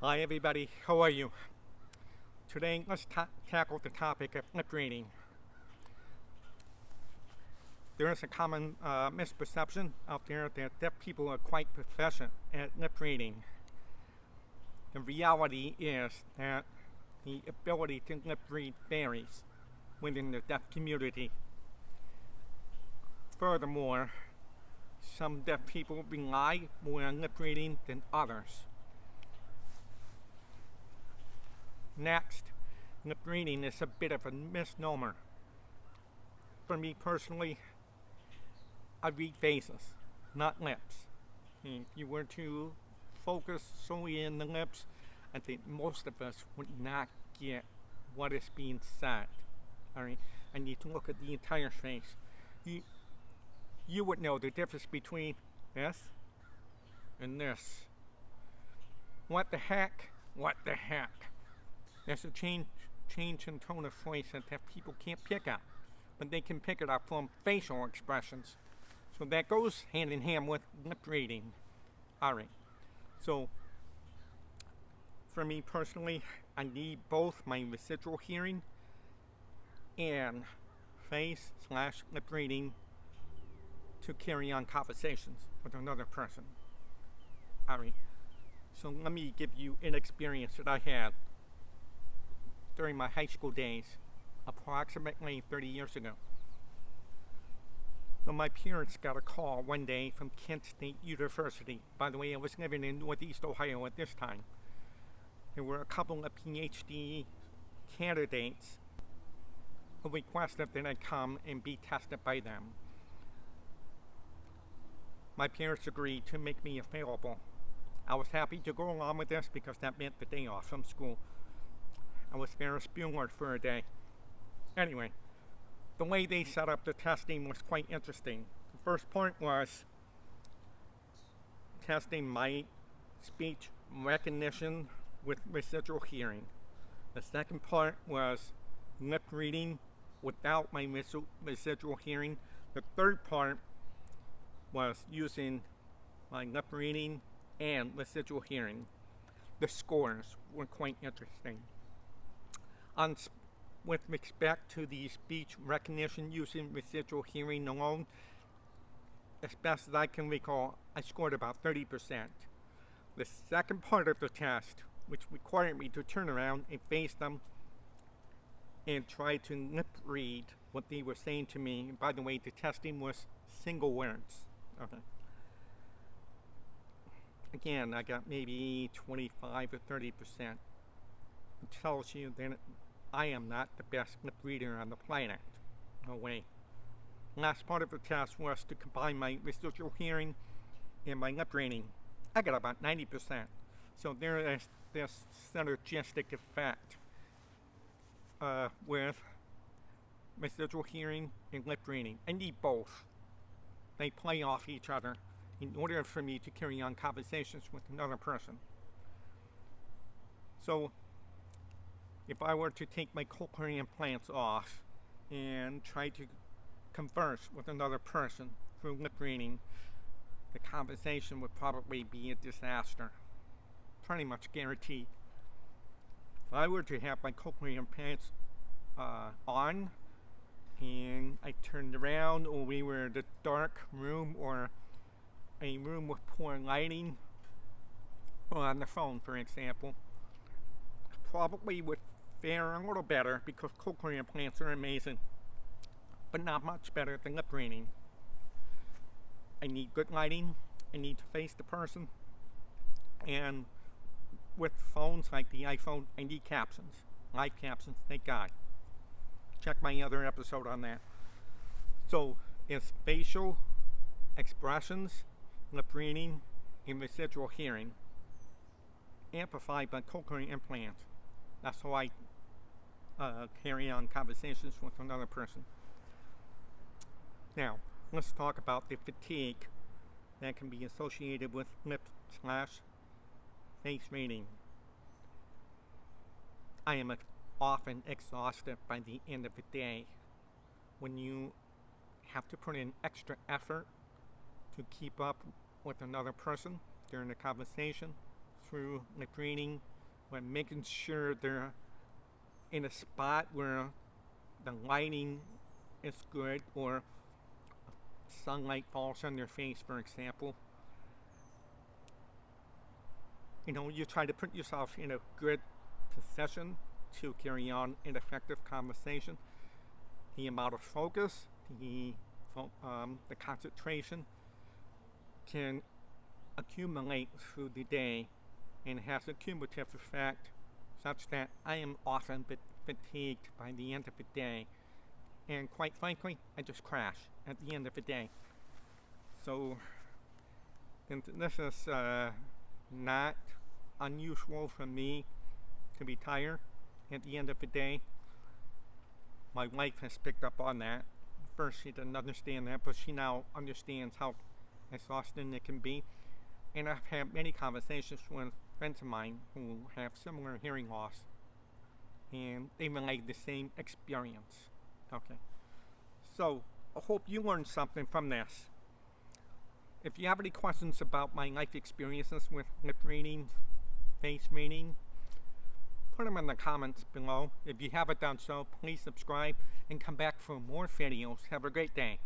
Hi everybody, how are you? Today let's tackle the topic of lip reading. There is a common misperception out there that deaf people are quite proficient at lip reading. The reality is that the ability to lip read varies within the deaf community. Furthermore, some deaf people rely more on lip reading than others. Next, lip reading is a bit of a misnomer. For me personally, I read faces, not lips. If you were to focus solely in the lips, I think most of us would not get what is being said. Alright, I need to look at the entire face. You would know the difference between this and this. What the heck? What the heck? There's a change in tone of voice that people can't pick up, but they can pick it up from facial expressions. So that goes hand in hand with lip reading. Alright, so for me personally, I need both my residual hearing and face/lip reading to carry on conversations with another person. Alright, so let me give you an experience that I had during my high school days, approximately 30 years ago. So my parents got a call one day from Kent State University. By the way, I was living in Northeast Ohio at this time. There were a couple of PhD candidates who requested that I come and be tested by them. My parents agreed to make me available. I was happy to go along with this because that meant the day off from school. I was Ferris Bueller for a day. Anyway, the way they set up the testing was quite interesting. The first part was testing my speech recognition with residual hearing. The second part was lip reading without my residual hearing. The third part was using my lip reading and residual hearing. The scores were quite interesting. With respect to the speech recognition using residual hearing alone, as best as I can recall, I scored about 30%. The second part of the test, which required me to turn around and face them and try to lip read what they were saying to me. And by the way, the testing was single words. Okay. Again, I got maybe 25 or 30%. It tells you that I am not the best lip reader on the planet. No way. Last part of the test was to combine my residual hearing and my lip reading. I got about 90%. So there is this synergistic effect with residual hearing and lip reading. I need both. They play off each other in order for me to carry on conversations with another person. So if I were to take my cochlear implants off and try to converse with another person through lip reading, the conversation would probably be a disaster. Pretty much guaranteed. If I were to have my cochlear implants on and I turned around, or we were in a dark room or a room with poor lighting, or on the phone for example, probably would fare a little better because cochlear implants are amazing, but not much better than lip reading. I need good lighting, I need to face the person, and with phones like the iPhone, I need captions, live captions, thank God. Check my other episode on that. So it's facial expressions, lip reading, and residual hearing, amplified by cochlear implants. That's how I carry on conversations with another person. Now, let's talk about the fatigue that can be associated with lip/face reading. I am often exhausted by the end of the day when you have to put in extra effort to keep up with another person during the conversation. through lip reading when making sure they're in a spot where the lighting is good or sunlight falls on their face, for example. You know, you try to put yourself in a good position to carry on an effective conversation. The amount of focus, the concentration can accumulate through the day and has a cumulative effect such that I am often fatigued by the end of the day. And quite frankly, I just crash at the end of the day. So, and this is not unusual for me to be tired at the end of the day. My wife has picked up on that. First, she didn't understand that, but she now understands how exhausting it can be. And I've had many conversations with friends of mine who have similar hearing loss, and they relate the same experience. Okay, so I hope you learned something from this. If you have any questions about my life experiences with lip reading, face reading, put them in the comments below. If you haven't done so, please subscribe and come back for more videos. Have a great day.